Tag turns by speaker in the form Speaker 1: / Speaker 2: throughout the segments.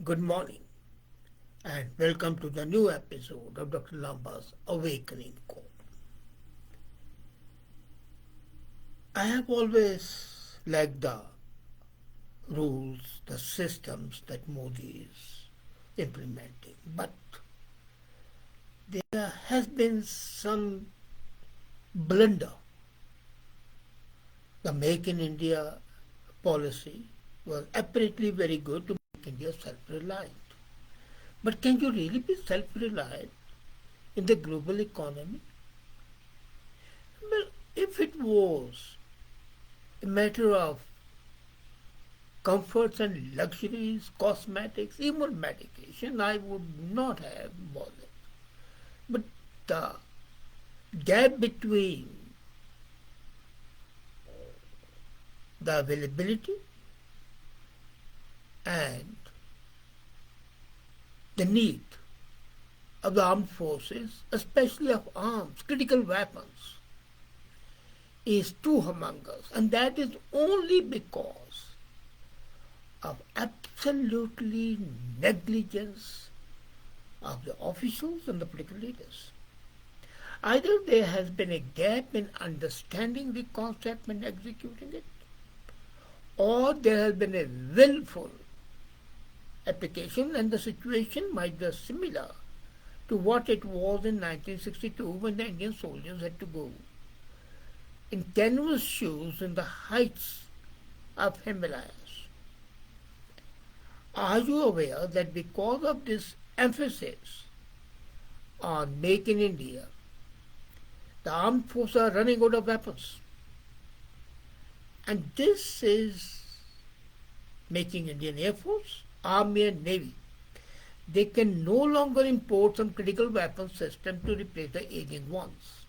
Speaker 1: Good morning and welcome to the new episode of Dr. Lamba's Awakening Call. I have always liked the rules, the systems that Modi is implementing, but there has been some blunder. The Make in India policy was apparently very good to make India self-reliant. But can you really be self-reliant in the global economy? Well, if it was a matter of comforts and luxuries, cosmetics, even medication, I would not have bothered. But the gap between the availability and the need of the armed forces, especially of arms, critical weapons, is too humongous. And that is only because of absolutely negligence of the officials and the political leaders. Either there has been a gap in understanding the concept and executing it, or there has been a willful application, and the situation might be similar to what it was in 1962 when the Indian soldiers had to go in canvas shoes in the heights of Himalayas. Are you aware that because of this emphasis on Make in India, the armed forces are running out of weapons? And this is making Indian Air Force, Army and Navy. They can no longer import some critical weapon system to replace the aging ones.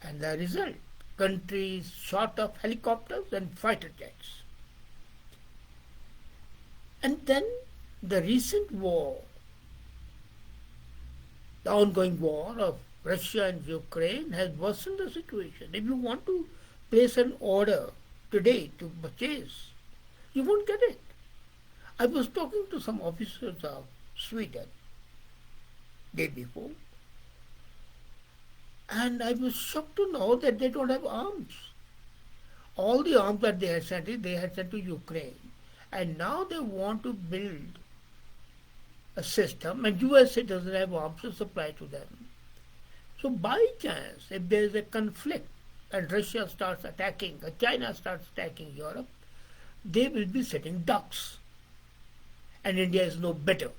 Speaker 1: And the result, countries short of helicopters and fighter jets. And then the recent war, the ongoing war of Russia and Ukraine has worsened the situation. If you want to place an order today to purchase, you won't get it. I was talking to some officers of Sweden day before, and I was shocked to know that they don't have arms. All the arms that they had sent to Ukraine, and now they want to build a system, and USA doesn't have arms to supply to them. So by chance, if there is a conflict and Russia starts attacking, or China starts attacking Europe, they will be setting ducks. And India is no better.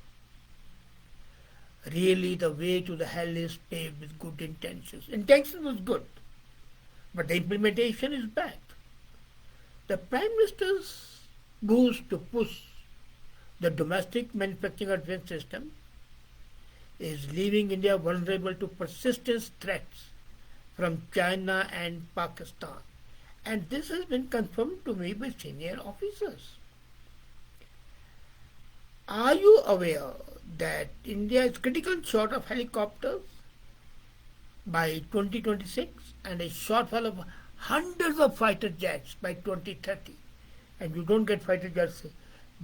Speaker 1: Really, the way to the hell is paved with good intentions. Intention was good, but the implementation is bad. The Prime Minister's boost to push the domestic manufacturing advance system is leaving India vulnerable to persistent threats from China and Pakistan. And this has been confirmed to me by senior officers. Are you aware that India is critical short of helicopters by 2026 and a shortfall of hundreds of fighter jets by 2030? And you don't get fighter jets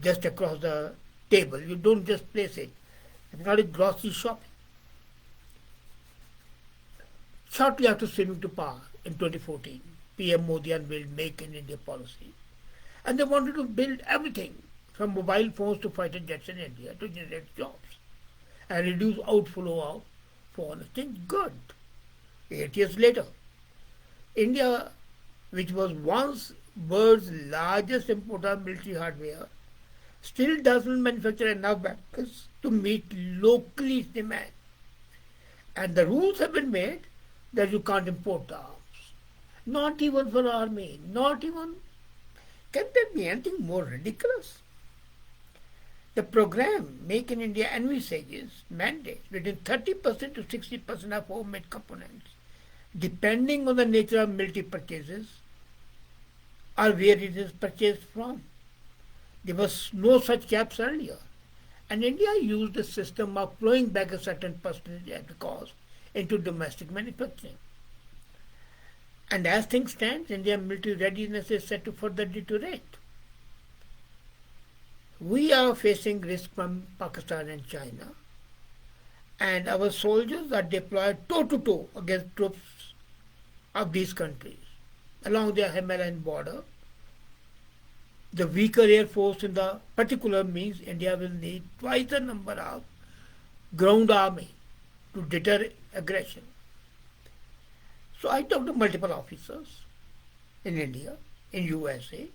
Speaker 1: just across the table. You don't just place it. It's not a grocery shopping. Shortly after swimming to power in 2014, PM Modi unveiled Make in India policy. And they wanted to build everything from mobile phones to fighter jets in India to generate jobs and reduce outflow of foreign exchange. Good. 8 years later, India, which was once world's largest importer of military hardware, still doesn't manufacture enough weapons to meet locally demand. And the rules have been made that you can't import arms. Not even for army, not even. Can there be anything more ridiculous? The program Make in India envisages mandates between 30% to 60% of homemade components, depending on the nature of military purchases or where it is purchased from. There was no such caps earlier. And India used a system of flowing back a certain percentage at the cost into domestic manufacturing. And as things stand, Indian military readiness is set to further deteriorate. We are facing risk from Pakistan and China, and our soldiers are deployed toe to toe against troops of these countries along their Himalayan border. The weaker air force in the particular means India will need twice the number of ground army to deter aggression. So I talked to multiple officers in India, in USA,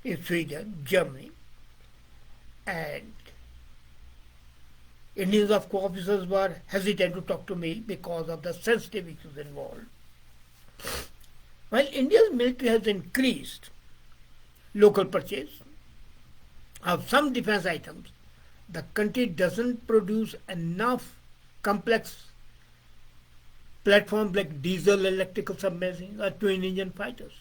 Speaker 1: in Sweden, Germany, and Indians of officers were hesitant to talk to me because of the sensitive issues involved. While India's military has increased local purchase of some defense items, the country doesn't produce enough complex platforms like diesel electrical submarines or twin engine fighters.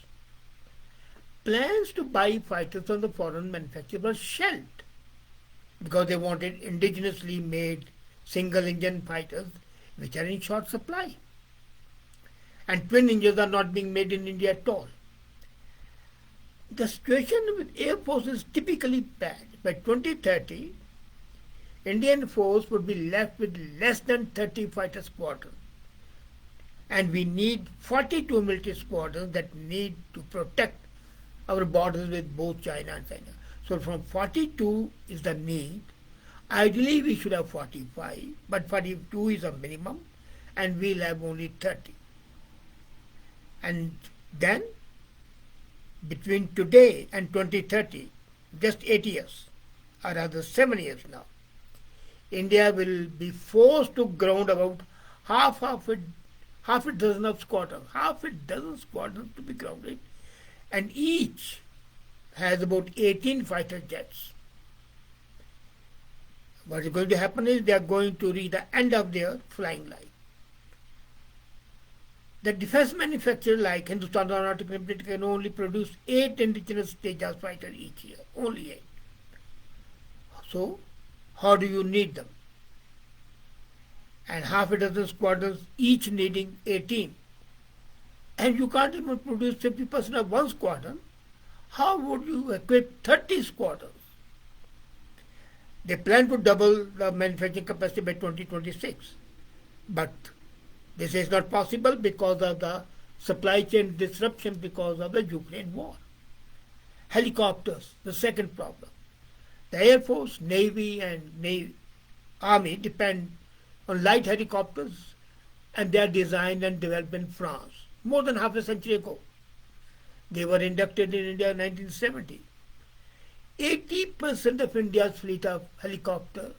Speaker 1: Plans to buy fighters from the foreign manufacturers were shelved because they wanted indigenously made single engine fighters which are in short supply. And twin engines are not being made in India at all. The situation with Air Force is typically bad. By 2030, Indian force would be left with less than 30 fighter squadrons. And we need 42 military squadrons that need to protect our borders with both China and China. So from 42 is the need. Ideally we should have 45, but 42 is a minimum and we'll have only 30. And then between today and 2030, just 8 years, or rather 7 years now, India will be forced to ground about half a dozen of squadrons, half a dozen squadrons to be grounded, and each has about 18 fighter jets. What is going to happen is they are going to reach the end of their flying life. The defense manufacturer like Hindustan Aeronautics Limited can only produce 8 indigenous Tejas fighters each year, only 8. So, how do you need them? And half a dozen squadrons, each needing 18. And you can't even produce 50% of one squadron. How would you equip 30 squadrons? They plan to double the manufacturing capacity by 2026. But this is not possible because of the supply chain disruption because of the Ukraine war. Helicopters, the second problem. The Air Force, Navy and Army depend on light helicopters, and they are designed and developed in France more than half a century ago. They were inducted in India in 1970. 80% of India's fleet of helicopters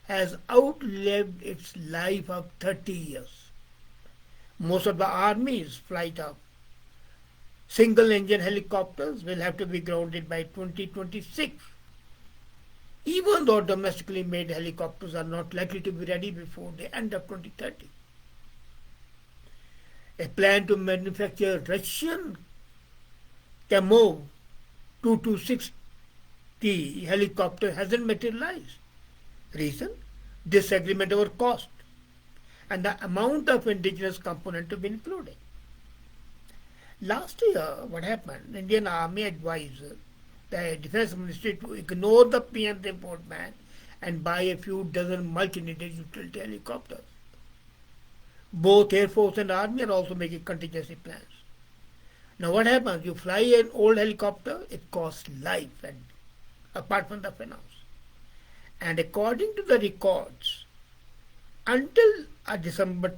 Speaker 1: has outlived its life of 30 years. Most of the Army's flight of single-engine helicopters will have to be grounded by 2026, even though domestically made helicopters are not likely to be ready before the end of 2030. A plan to manufacture Russian Kamov 2260 helicopter hasn't materialized. Reason? Disagreement over cost and the amount of indigenous component to be included. Last year, what happened? Indian Army advised the Defense Ministry to ignore the PM's import ban and buy a few dozen multi-needed utility helicopters. Both Air Force and Army are also making contingency plans. Now what happens? You fly an old helicopter, it costs life and apart from the finance. And according to the records, until December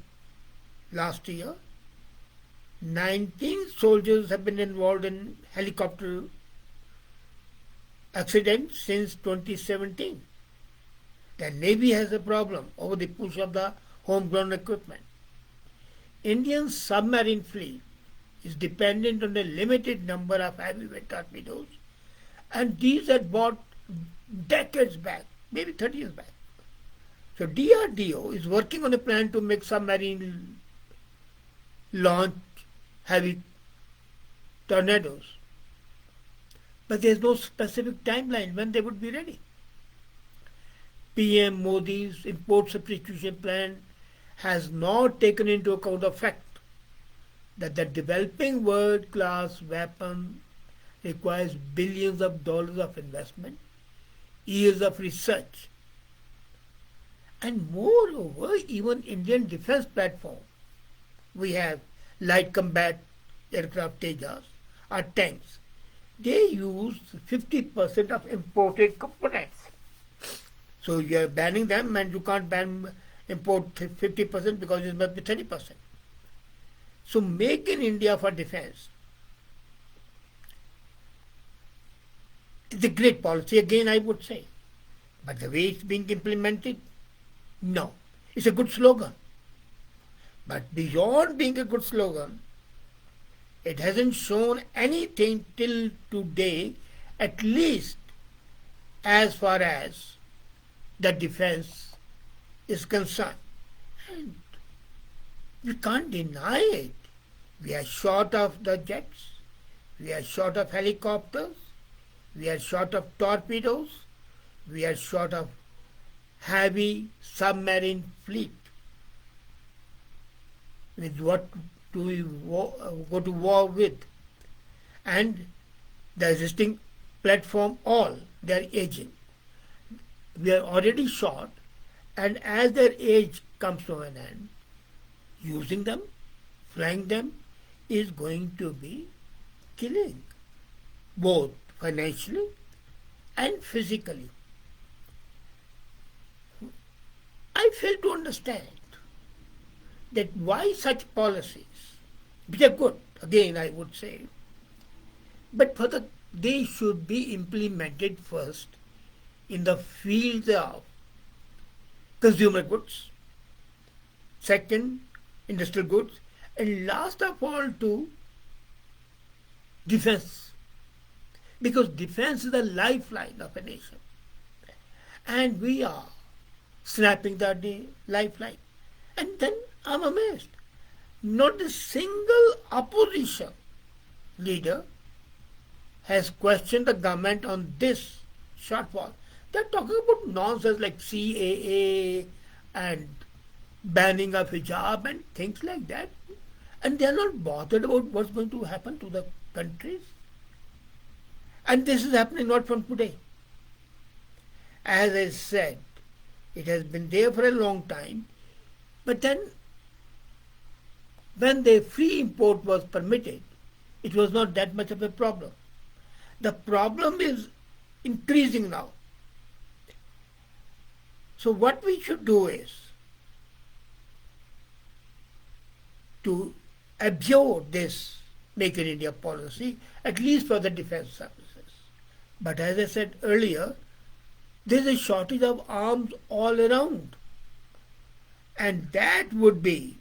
Speaker 1: last year, 19 soldiers have been involved in helicopter accidents since 2017. The Navy has a problem over the push of the homegrown equipment. Indian submarine fleet is dependent on a limited number of heavyweight torpedoes, and these are bought decades back, maybe 30 years back. So DRDO is working on a plan to make submarine launch heavy tornadoes. But there is no specific timeline when they would be ready. PM Modi's import substitution plan has not taken into account the fact that the developing world-class weapon requires billions of dollars of investment, years of research, and moreover, even Indian defense platform. We have light combat aircraft Tejas or tanks. They use 50% of imported components. So you are banning them and you can't ban import 50% because it must be 30%. So make in India for defense is a great policy again I would say. But the way it's being implemented, no. It's a good slogan. But beyond being a good slogan, it hasn't shown anything till today, at least as far as the defense is concerned. And we can't deny it. We are short of the jets, we are short of helicopters, we are short of torpedoes, we are short of heavy submarine fleet. With what do we go to war with? And the existing platform, all, they are aging. We are already short, and as their age comes to an end, using them, flying them, is going to be killing, both financially and physically. I fail to understand that why such policies, which are good, again I would say, but they should be implemented first in the fields of consumer goods, second, industrial goods, and last of all to defense. Because defense is the lifeline of a nation. And we are snapping the lifeline. And then I'm amazed. Not a single opposition leader has questioned the government on this shortfall. They're talking about nonsense like CAA and banning of hijab and things like that. And they're not bothered about what's going to happen to the countries. And this is happening not from today. As I said, it has been there for a long time. But then, when the free import was permitted, it was not that much of a problem. The problem is increasing now. So what we should do is to absorb this Make in India policy, at least for the defense services. But as I said earlier, there is a shortage of arms all around. And that would be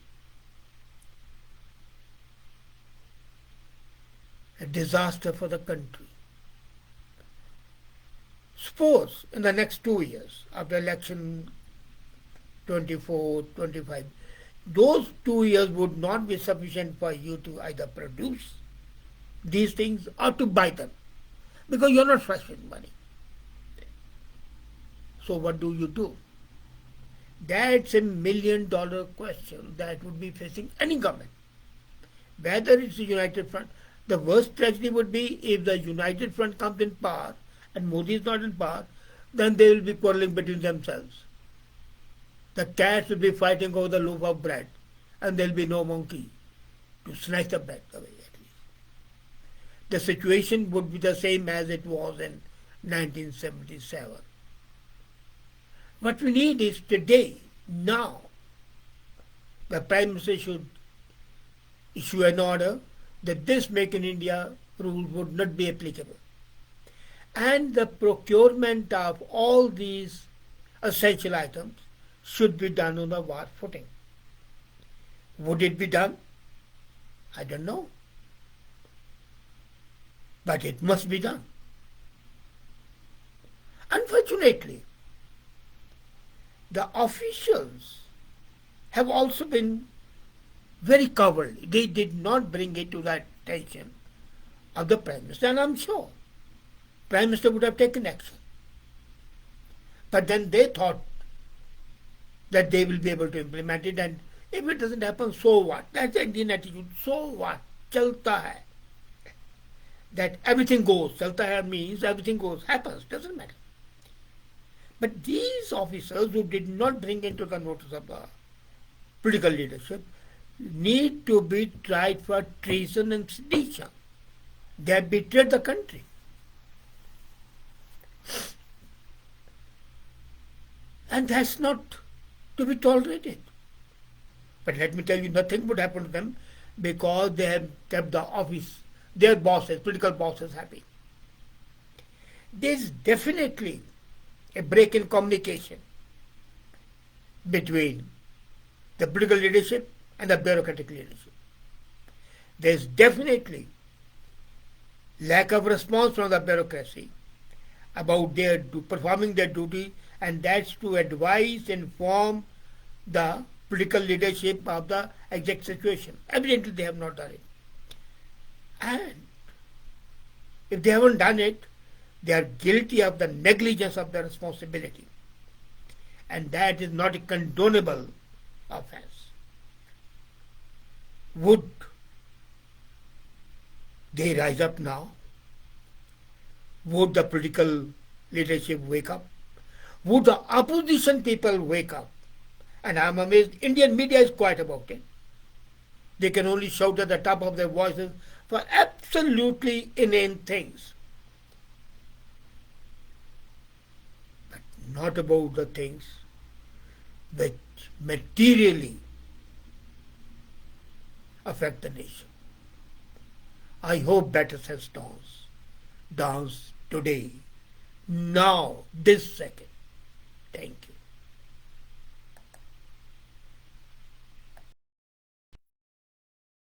Speaker 1: a disaster for the country. Suppose in the next 2 years, after election 24, 25, those 2 years would not be sufficient for you to either produce these things or to buy them, because you're not flush with money. So what do? That's $1 million question that would be facing any government, whether it's the United Front. The worst tragedy would be if the United Front comes in power and Modi is not in power, then they will be quarreling between themselves. The cats will be fighting over the loaf of bread, and there will be no monkey to snatch the bread away at least. The situation would be the same as it was in 1977. What we need is today, now, the Prime Minister should issue an order that this Make in India rule would not be applicable. And the procurement of all these essential items should be done on a war footing. Would it be done? I don't know. But it must be done. Unfortunately, the officials have also been very cowardly. They did not bring it to the attention of the Prime Minister, and I'm sure Prime Minister would have taken action. But then they thought that they will be able to implement it, and if it doesn't happen, so what? That's the Indian attitude. So what? Chalta hai. that everything goes. Self-reliant means everything goes, happens, doesn't matter. But these officers who did not bring into the notice of the political leadership need to be tried for treason and sedition. They have betrayed the country. And that's not to be tolerated. But let me tell you, nothing would happen to them because they have kept the office, their bosses, political bosses happy. There's definitely a break in communication between the political leadership and the bureaucratic leadership. There's definitely lack of response from the bureaucracy about their performing their duty, and that's to advise, inform the political leadership of the exact situation. Evidently, they have not done it. And if they haven't done it, they are guilty of the negligence of their responsibility. And that is not a condonable offense. Would they rise up now? Would the political leadership wake up? Would the opposition people wake up? And I'm amazed, Indian media is quiet about it. They can only shout at the top of their voices for absolutely inane things. But not about the things which materially affect the nation. I hope better sense dawns today, now, this second. Thank you.